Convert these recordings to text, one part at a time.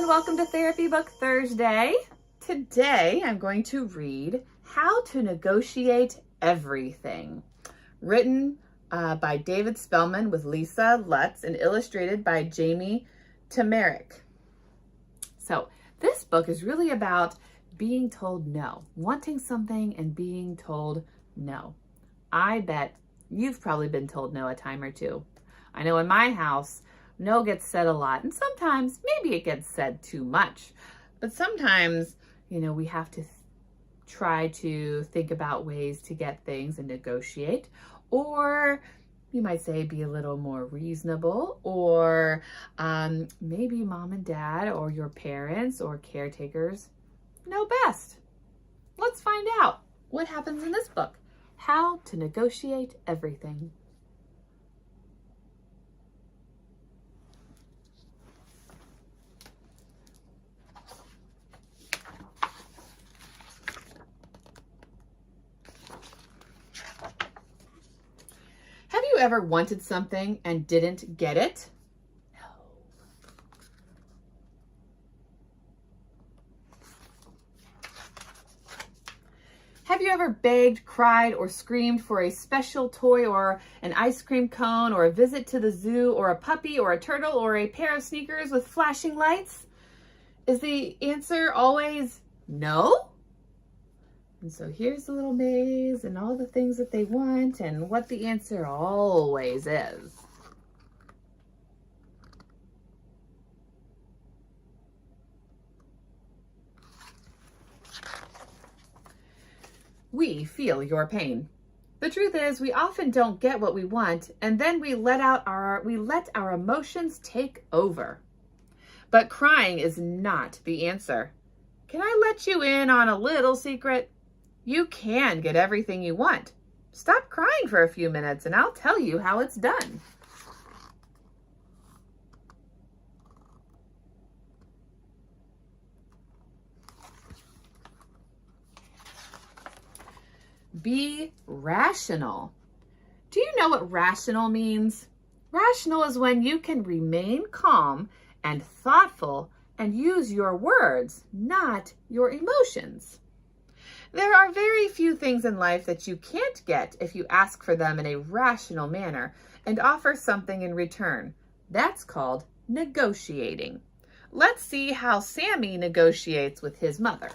and welcome to Therapy Book Thursday. Today I'm going to read How to Negotiate Everything, written by David Spellman with Lisa Lutz and illustrated by Jaime Temairik. So this book is really about being told no, wanting something and being told no. I bet you've probably been told no a time or two. I know in my house, no gets said a lot, and sometimes maybe it gets said too much. But sometimes, we have to try to think about ways to get things and negotiate, or you might say be a little more reasonable, or maybe mom and dad or your parents or caretakers know best. Let's find out what happens in this book. How to Negotiate Everything. Have you ever wanted something and didn't get it? No. Have you ever begged, cried, or screamed for a special toy or an ice cream cone or a visit to the zoo or a puppy or a turtle or a pair of sneakers with flashing lights? Is the answer always no? And so here's the little maze and all the things that they want and what the answer always is. We feel your pain. The truth is, we often don't get what we want, and then we let our emotions take over. But crying is not the answer. Can I let you in on a little secret? You can get everything you want. Stop crying for a few minutes and I'll tell you how it's done. Be rational. Do you know what rational means? Rational is when you can remain calm and thoughtful and use your words, not your emotions. There are very few things in life that you can't get if you ask for them in a rational manner and offer something in return. That's called negotiating. Let's see how Sammy negotiates with his mother.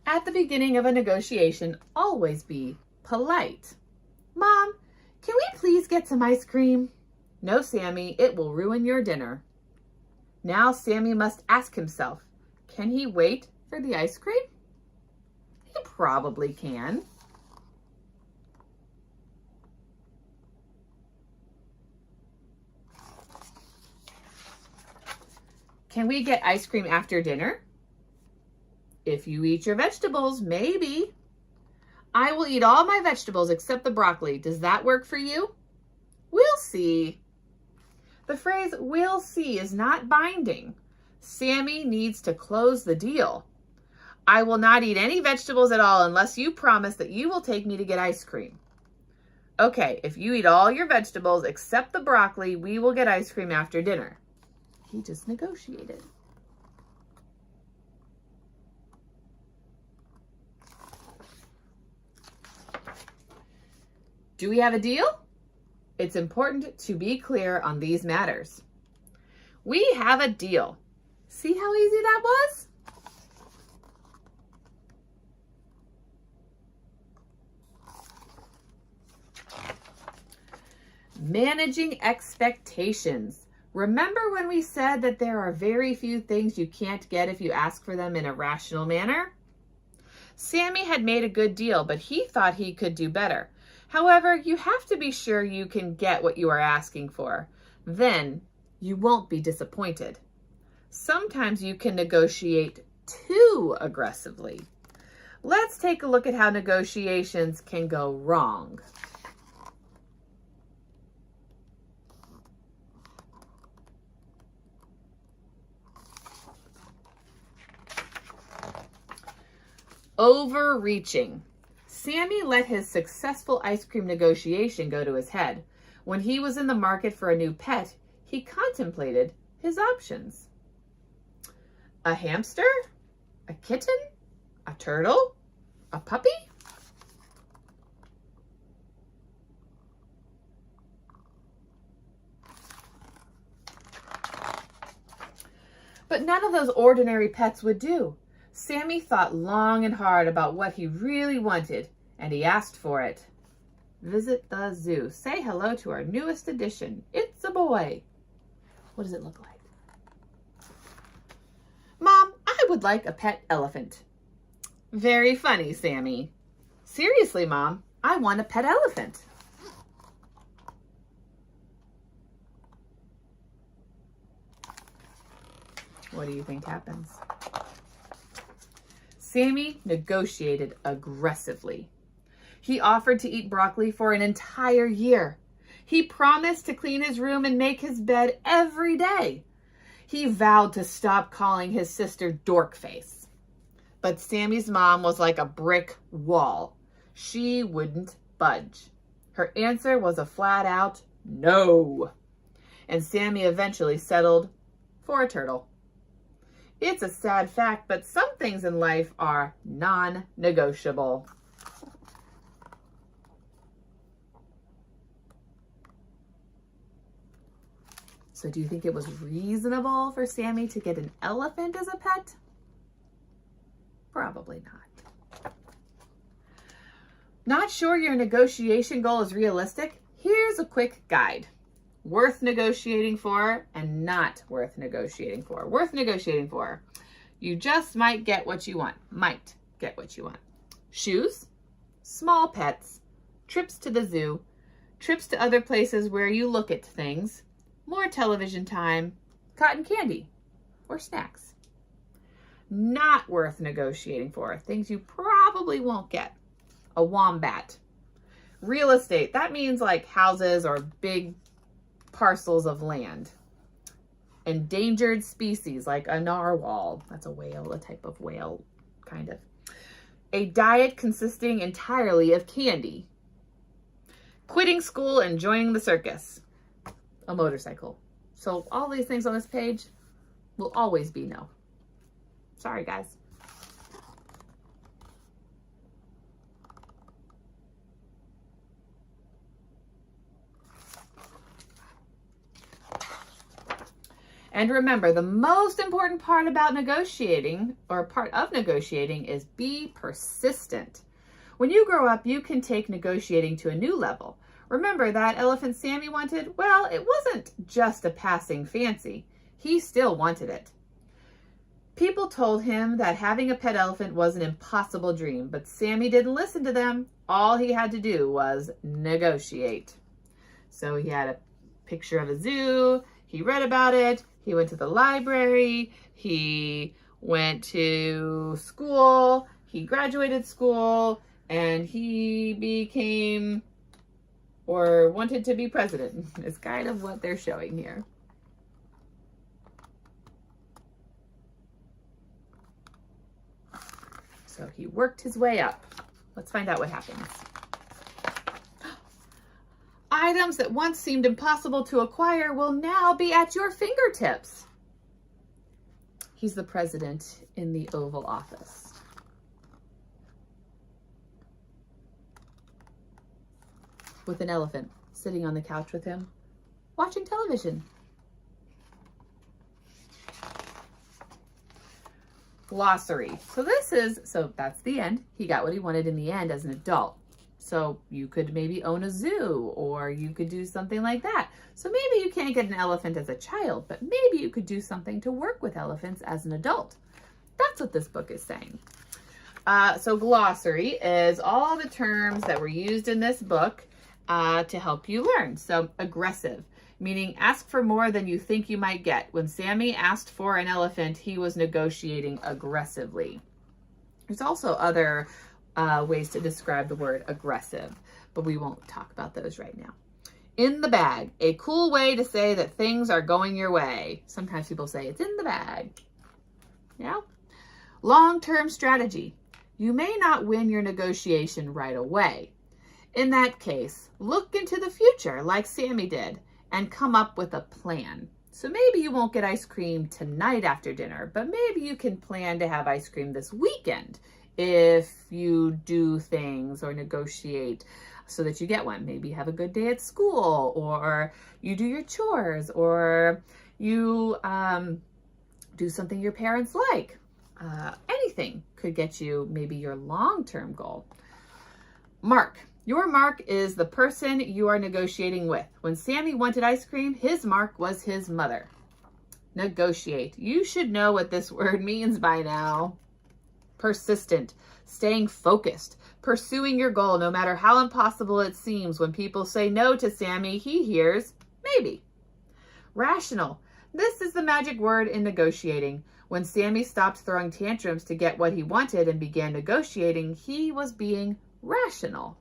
At the beginning of a negotiation, always be polite. Mom, can we please get some ice cream? No, Sammy, it will ruin your dinner. Now Sammy must ask himself, can he wait for the ice cream? He probably can. Can we get ice cream after dinner? If you eat your vegetables, maybe. I will eat all my vegetables except the broccoli. Does that work for you? We'll see. The phrase "we'll see" is not binding. Sammy needs to close the deal. I will not eat any vegetables at all unless you promise that you will take me to get ice cream. Okay, if you eat all your vegetables except the broccoli, we will get ice cream after dinner. He just negotiated. Do we have a deal? It's important to be clear on these matters. We have a deal. See how easy that was? Managing expectations. Remember when we said that there are very few things you can't get if you ask for them in a rational manner? Sammy had made a good deal, but he thought he could do better. However, you have to be sure you can get what you are asking for. Then you won't be disappointed. Sometimes you can negotiate too aggressively. Let's take a look at how negotiations can go wrong. Overreaching. Sammy let his successful ice cream negotiation go to his head. When he was in the market for a new pet, he contemplated his options. A hamster? A kitten? A turtle? A puppy? But none of those ordinary pets would do. Sammy thought long and hard about what he really wanted, and he asked for it. Visit the zoo. Say hello to our newest addition. It's a boy. What does it look like? Mom, I would like a pet elephant. Very funny, Sammy. Seriously, Mom, I want a pet elephant. What do you think happens? Sammy negotiated aggressively. He offered to eat broccoli for an entire year. He promised to clean his room and make his bed every day. He vowed to stop calling his sister Dorkface. But Sammy's mom was like a brick wall. She wouldn't budge. Her answer was a flat out no. And Sammy eventually settled for a turtle. It's a sad fact, but some things in life are non-negotiable. So do you think it was reasonable for Sammy to get an elephant as a pet? Probably not. Not sure your negotiation goal is realistic? Here's a quick guide. Worth negotiating for and not worth negotiating for. Worth negotiating for. You just might get what you want. Might get what you want. Shoes, small pets, trips to the zoo, trips to other places where you look at things, more television time, cotton candy, or snacks. Not worth negotiating for. Things you probably won't get. A wombat. Real estate. That means like houses or big parcels of land. Endangered species like a narwhal. That's a whale, a type of whale, kind of. A diet consisting entirely of candy. Quitting school and joining the circus. A motorcycle. So all these things on this page will always be no. Sorry, guys. And remember, the most important part about negotiating, or part of negotiating, is be persistent. When you grow up, you can take negotiating to a new level. Remember that elephant Sammy wanted? Well, it wasn't just a passing fancy. He still wanted it. People told him that having a pet elephant was an impossible dream, but Sammy didn't listen to them. All he had to do was negotiate. So he had a picture of a zoo. He read about it. He went to the library. He went to school. He graduated school, and he became or wanted to be president. Is kind of what they're showing here. So he worked his way up. Let's find out what happens. Items that once seemed impossible to acquire will now be at your fingertips. He's the president in the Oval Office. With an elephant sitting on the couch with him, watching television. Glossary. So that's the end. He got what he wanted in the end as an adult. So you could maybe own a zoo, or you could do something like that. So maybe you can't get an elephant as a child, but maybe you could do something to work with elephants as an adult. That's what this book is saying. So glossary is all the terms that were used in this book to help you learn. So aggressive, meaning ask for more than you think you might get. When Sammy asked for an elephant, he was negotiating aggressively. There's also other ways to describe the word aggressive, but we won't talk about those right now. In the bag, a cool way to say that things are going your way. Sometimes people say it's in the bag. Yeah. Long-term strategy. You may not win your negotiation right away. In that case, look into the future like Sammy did and come up with a plan. So maybe you won't get ice cream tonight after dinner, but maybe you can plan to have ice cream this weekend if you do things or negotiate so that you get one. Maybe you have a good day at school, or you do your chores, or you do something your parents like. Anything could get you maybe your long-term goal. Mark. Your mark is the person you are negotiating with. When Sammy wanted ice cream, his mark was his mother. Negotiate. You should know what this word means by now. Persistent, staying focused, pursuing your goal no matter how impossible it seems. When people say no to Sammy, he hears maybe. Rational. This is the magic word in negotiating. When Sammy stopped throwing tantrums to get what he wanted and began negotiating, he was being rational.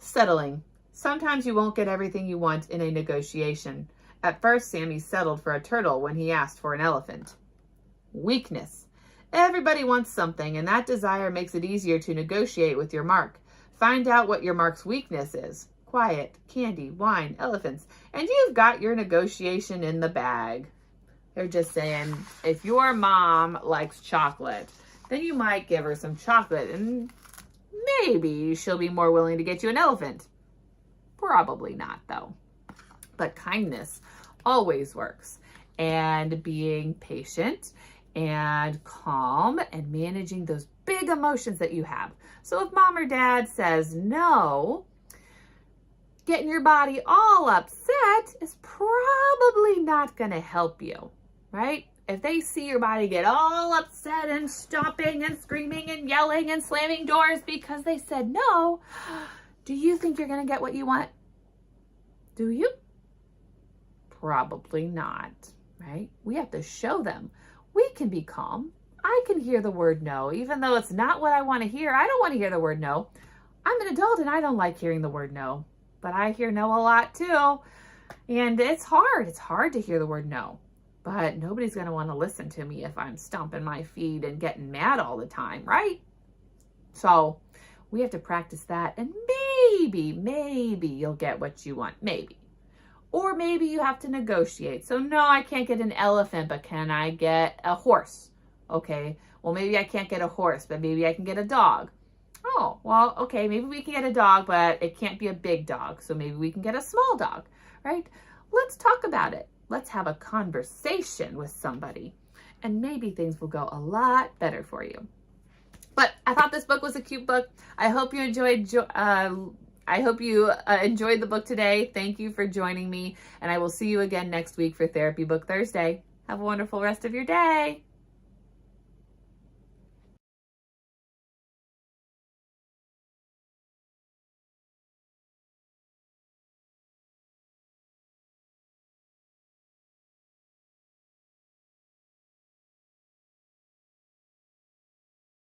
Settling. Sometimes you won't get everything you want in a negotiation. At first, Sammy settled for a turtle when he asked for an elephant. Weakness. Everybody wants something, and that desire makes it easier to negotiate with your mark. Find out what your mark's weakness is. Quiet, candy, wine, elephants, and you've got your negotiation in the bag. They're just saying, if your mom likes chocolate, then you might give her some chocolate, and maybe she'll be more willing to get you an elephant. Probably not, though. But kindness always works. And being patient and calm and managing those big emotions that you have. So if mom or dad says no, getting your body all upset is probably not going to help you, right? If they see your body get all upset and stomping and screaming and yelling and slamming doors because they said no, do you think you're going to get what you want? Do you? Probably not, right? We have to show them. We can be calm. I can hear the word no, even though it's not what I want to hear. I don't want to hear the word no. I'm an adult and I don't like hearing the word no, but I hear no a lot too. And it's hard. It's hard to hear the word no. But nobody's going to want to listen to me if I'm stomping my feet and getting mad all the time, right? So we have to practice that, and maybe you'll get what you want, maybe. Or maybe you have to negotiate. So no, I can't get an elephant, but can I get a horse? Okay, well, maybe I can't get a horse, but maybe I can get a dog. Oh, well, okay, maybe we can get a dog, but it can't be a big dog. So maybe we can get a small dog, right? Let's talk about it. Let's have a conversation with somebody, and maybe things will go a lot better for you. But I thought this book was a cute book. I hope you enjoyed the book today. Thank you for joining me, and I will see you again next week for Therapy Book Thursday. Have a wonderful rest of your day.